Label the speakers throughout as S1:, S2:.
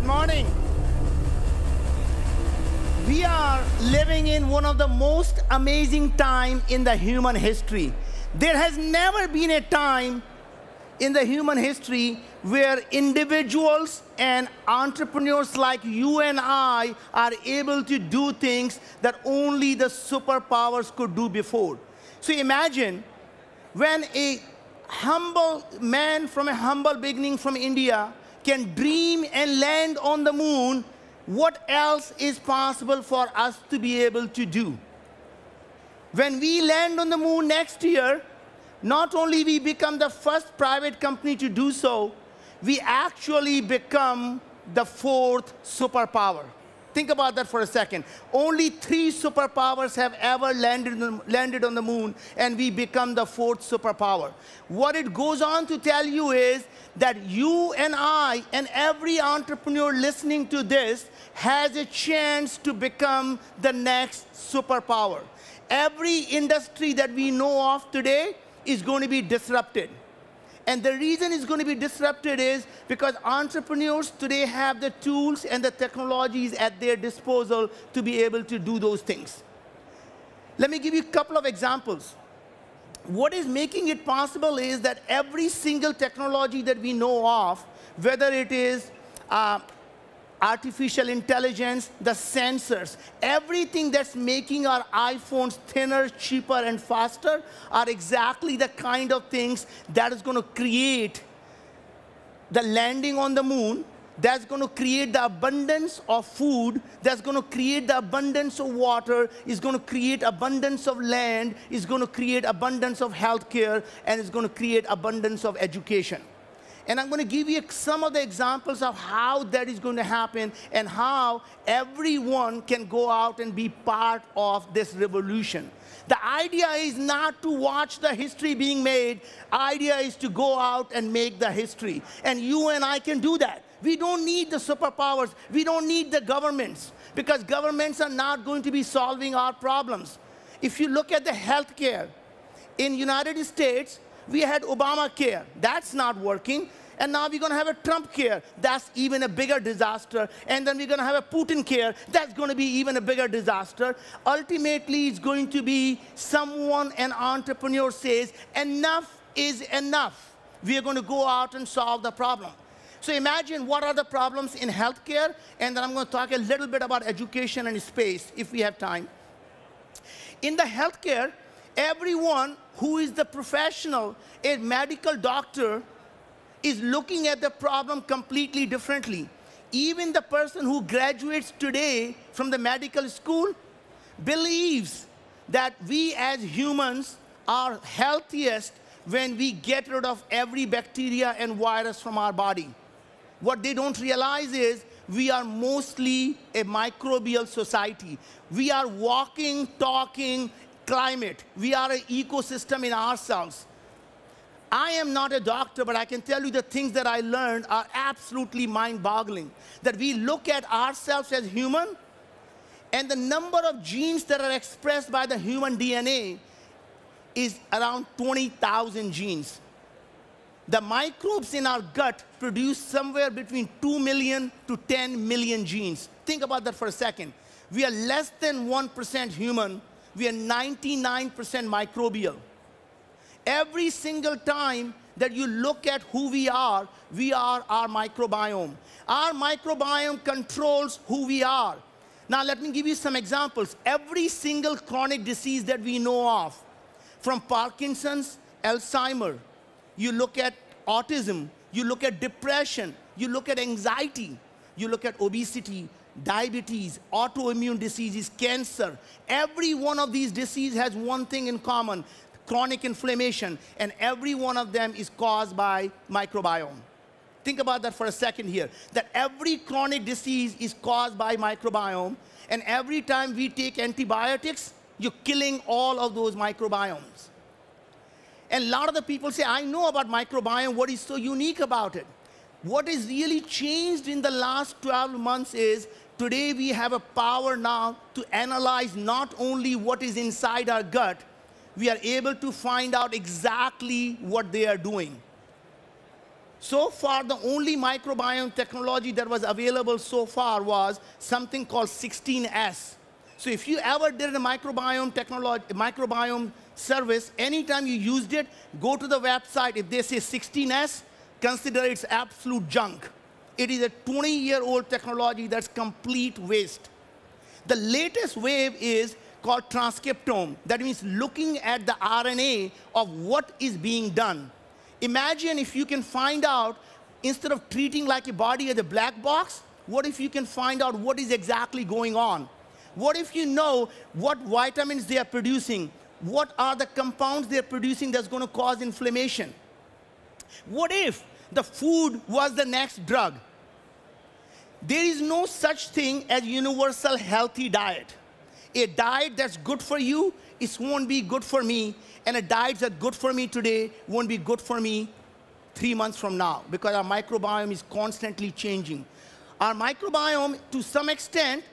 S1: morning. We are living in one of the most amazing times in the human history. There has never been a time in the human history where individuals and entrepreneurs like you and I are able to do things that only the superpowers could do before. So imagine when a humble man from a humble beginning from India can dream and land on the moon, what else is possible for us to be able to do? When we land on the moon next year, not only we become the first private company to do so, we actually become the fourth superpower. Think about that for a second. Only 3 superpowers have ever landed on the moon, and we become the fourth superpower. What it goes on to tell you is that you and I and every entrepreneur listening to this has a chance to become the next superpower. Every industry that we know of today is going to be disrupted. And the reason it's going to be disrupted is because entrepreneurs today have the tools and the technologies at their disposal to be able to do those things. Let me give you a couple of examples. What is making it possible is that every single technology that we know of, whether it is artificial intelligence, the sensors, everything that's making our iPhones thinner, cheaper, and faster are exactly the kind of things that is going to create the landing on the moon, that's going to create the abundance of food, that's going to create the abundance of water, is going to create abundance of land, is going to create abundance of healthcare, and is going to create abundance of education. And I'm going to give you some of the examples of how that is going to happen and how everyone can go out and be part of this revolution. The idea is not to watch the history being made. The idea is to go out and make the history. And you and I can do that. We don't need the superpowers. We don't need the governments, because governments are not going to be solving our problems. If you look at the healthcare, in the United States, we had Obamacare. That's not working. And now we're going to have a Trump care. That's even a bigger disaster. And then we're going to have a Putin care. That's going to be even a bigger disaster. Ultimately, it's going to be someone, an entrepreneur says, enough is enough. We are going to go out and solve the problem. So imagine what are the problems in healthcare. And then I'm going to talk a little bit about education and space, if we have time. In the healthcare, everyone who is the professional, a medical doctor, is looking at the problem completely differently. Even the person who graduates today from the medical school believes that we as humans are healthiest when we get rid of every bacteria and virus from our body. What they don't realize is we are mostly a microbial society. We are walking, talking climate. We are an ecosystem in ourselves. I am not a doctor, but I can tell you the things that I learned are absolutely mind-boggling. That we look at ourselves as human, and the number of genes that are expressed by the human DNA is around 20,000 genes. The microbes in our gut produce somewhere between 2 million to 10 million genes. Think about that for a second. We are less than 1% human. We are 99% microbial. Every single time that you look at who we are our microbiome. Our microbiome controls who we are. Now let me give you some examples. Every single chronic disease that we know of, from Parkinson's, Alzheimer's, you look at autism, you look at depression, you look at anxiety, you look at obesity, diabetes, autoimmune diseases, cancer. Every one of these diseases has one thing in common: chronic inflammation, and every one of them is caused by microbiome. Think about that for a second here, that every chronic disease is caused by microbiome, and every time we take antibiotics, you're killing all of those microbiomes. And a lot of the people say, I know about microbiome, what is so unique about it? What is really changed in the last 12 months is, today we have a power now to analyze not only what is inside our gut, we are able to find out exactly what they are doing. So far, the only microbiome technology that was available so far was something called 16S. So if you ever did a microbiome service, anytime you used it, go to the website. If they say 16S, consider it's absolute junk. It is a 20-year-old technology that's complete waste. The latest wave is called transcriptome. That means looking at the RNA of what is being done. Imagine if you can find out, instead of treating like a body as a black box, what if you can find out what is exactly going on? What if you know what vitamins they are producing? What are the compounds they're producing that's going to cause inflammation? What if the food was the next drug? There is no such thing as universal healthy diet. A diet that's good for you, it won't be good for me, and a diet that's good for me today won't be good for me 3 months from now, because our microbiome is constantly changing. Our microbiome, to some extent,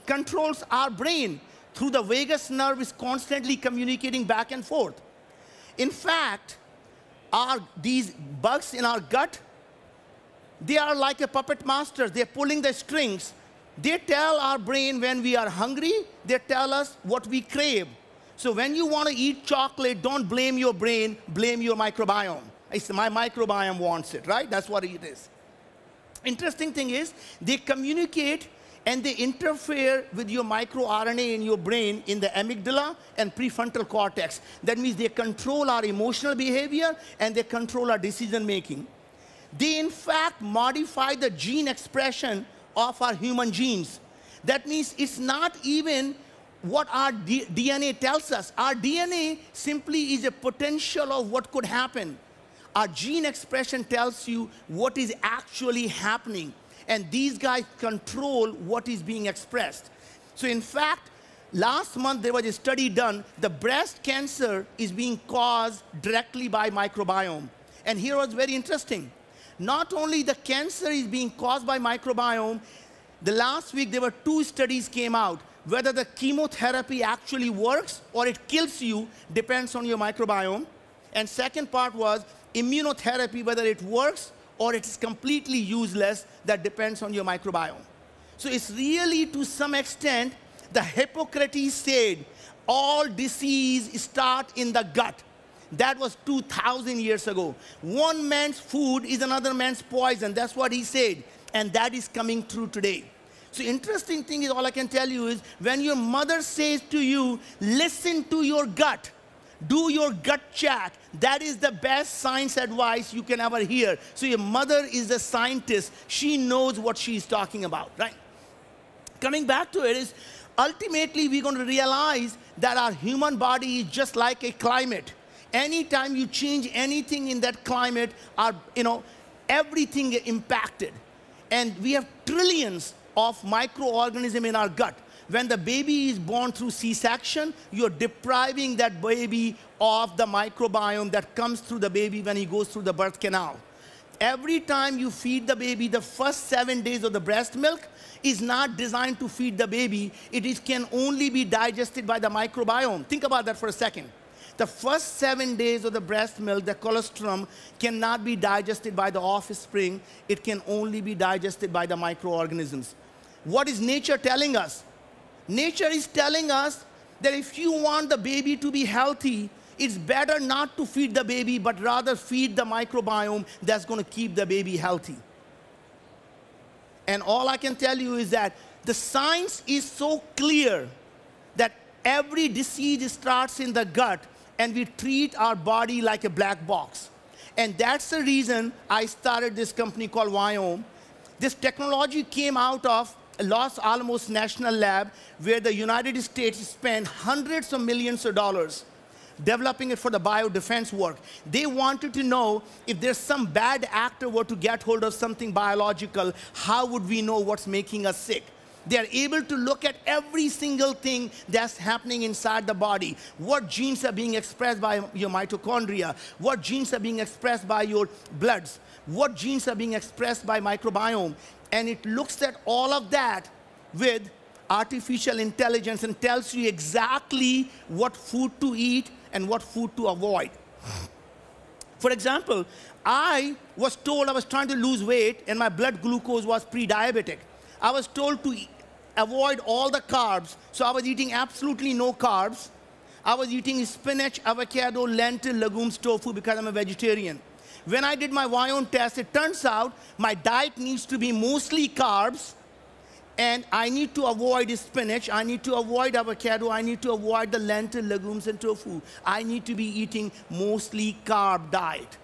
S1: controls our brain through the vagus nerve, is constantly communicating back and forth. In fact, these bugs in our gut, they are like a puppet masters. They're pulling the strings. They tell our brain when we are hungry. They tell us what we crave. So when you want to eat chocolate, don't blame your brain, blame your microbiome. It's my microbiome wants it, right? That's what it is. Interesting thing is, they communicate and they interfere with your microRNA in your brain in the amygdala and prefrontal cortex. That means they control our emotional behavior and they control our decision making. They, in fact, modify the gene expression of our human genes. That means it's not even what our DNA tells us. Our DNA simply is a potential of what could happen. Our gene expression tells you what is actually happening. And these guys control what is being expressed. So in fact, last month there was a study done. The breast cancer is being caused directly by microbiome. And here was very interesting. Not only the cancer is being caused by microbiome, the last week there were 2 studies came out. Whether the chemotherapy actually works or it kills you depends on your microbiome. And second part was immunotherapy, whether it works or it's completely useless, that depends on your microbiome. So it's really, to some extent, the Hippocrates said, all disease start in the gut. That was 2,000 years ago. One man's food is another man's poison. That's what he said. And that is coming true today. So interesting thing is, all I can tell you is, when your mother says to you, listen to your gut, do your gut check, that is the best science advice you can ever hear. So your mother is a scientist. She knows what she's talking about, right? Coming back to it is, ultimately we're going to realize that our human body is just like a climate. Anytime you change anything in that climate, everything is impacted. And we have trillions of microorganisms in our gut. When the baby is born through C-section, you're depriving that baby of the microbiome that comes through the baby when he goes through the birth canal. Every time you feed the baby, the first 7 days of the breast milk is not designed to feed the baby. Can only be digested by the microbiome. Think about that for a second. The first 7 days of the breast milk, the colostrum, cannot be digested by the offspring. It can only be digested by the microorganisms. What is nature telling us? Nature is telling us that if you want the baby to be healthy, it's better not to feed the baby, but rather feed the microbiome that's going to keep the baby healthy. And all I can tell you is that the science is so clear that every disease starts in the gut, and we treat our body like a black box. And that's the reason I started this company called Viome. This technology came out of Los Alamos National Lab, where the United States spent hundreds of millions of dollars developing it for the biodefense work. They wanted to know, if there's some bad actor were to get hold of something biological, how would we know what's making us sick? They are able to look at every single thing that's happening inside the body. What genes are being expressed by your mitochondria? What genes are being expressed by your bloods? What genes are being expressed by microbiome? And it looks at all of that with artificial intelligence and tells you exactly what food to eat and what food to avoid. For example, I was told I was trying to lose weight and my blood glucose was pre-diabetic. I was told to avoid all the carbs, so I was eating absolutely no carbs. I was eating spinach, avocado, lentil, legumes, tofu because I'm a vegetarian. When I did my Viome test, it turns out my diet needs to be mostly carbs, and I need to avoid spinach, I need to avoid avocado, I need to avoid the lentil, legumes, and tofu. I need to be eating mostly carb diet.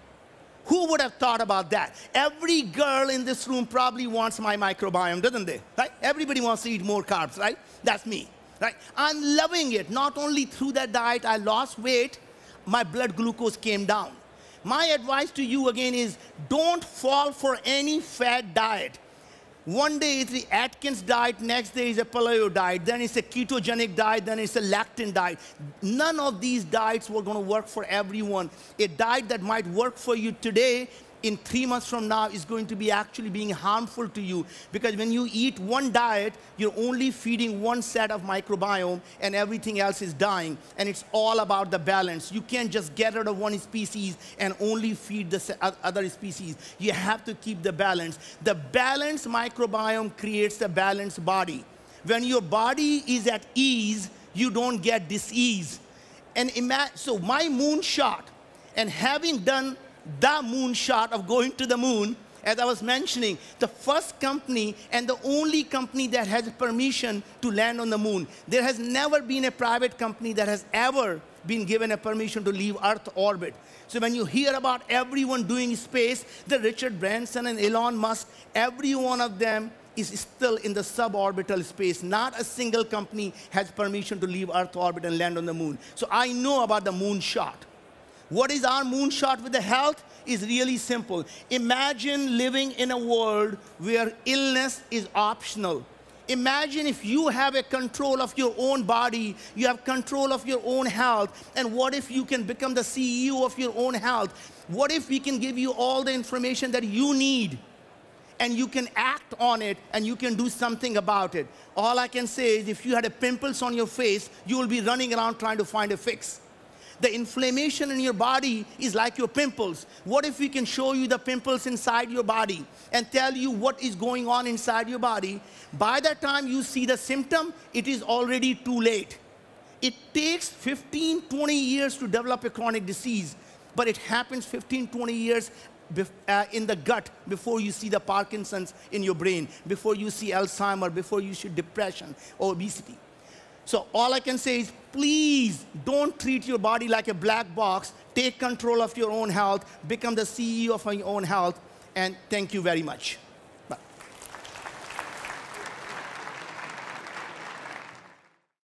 S1: Who would have thought about that? Every girl in this room probably wants my microbiome, doesn't they? Right? Everybody wants to eat more carbs, right? That's me, right? I'm loving it. Not only through that diet, I lost weight, my blood glucose came down. My advice to you again is don't fall for any fad diet. One day it's the Atkins diet, next day is a paleo diet, then it's a ketogenic diet, then it's a lectin diet. None of these diets were going to work for everyone. A diet that might work for you today, in 3 months from now, is going to be actually being harmful to you. Because when you eat one diet, you're only feeding one set of microbiome and everything else is dying. And it's all about the balance. You can't just get rid of one species and only feed the other species. You have to keep the balance. The balanced microbiome creates the balanced body. When your body is at ease, you don't get disease. And so my moonshot, and having done the moonshot of going to the moon, as I was mentioning, the first company and the only company that has permission to land on the moon. There has never been a private company that has ever been given a permission to leave Earth orbit. So when you hear about everyone doing space, the Richard Branson and Elon Musk, every one of them is still in the suborbital space. Not a single company has permission to leave Earth orbit and land on the moon. So I know about the moonshot. What is our moonshot with the health? Is really simple. Imagine living in a world where illness is optional. Imagine if you have a control of your own body, you have control of your own health, and what if you can become the CEO of your own health? What if we can give you all the information that you need, and you can act on it, and you can do something about it? All I can say is if you had a pimples on your face, you will be running around trying to find a fix. The inflammation in your body is like your pimples. What if we can show you the pimples inside your body and tell you what is going on inside your body? By the time you see the symptom, it is already too late. It takes 15, 20 years to develop a chronic disease, but it happens 15, 20 years in the gut before you see the Parkinson's in your brain, before you see Alzheimer's, before you see depression or obesity. So all I can say is, please don't treat your body like a black box. Take control of your own health. Become the CEO of your own health. And thank you very much.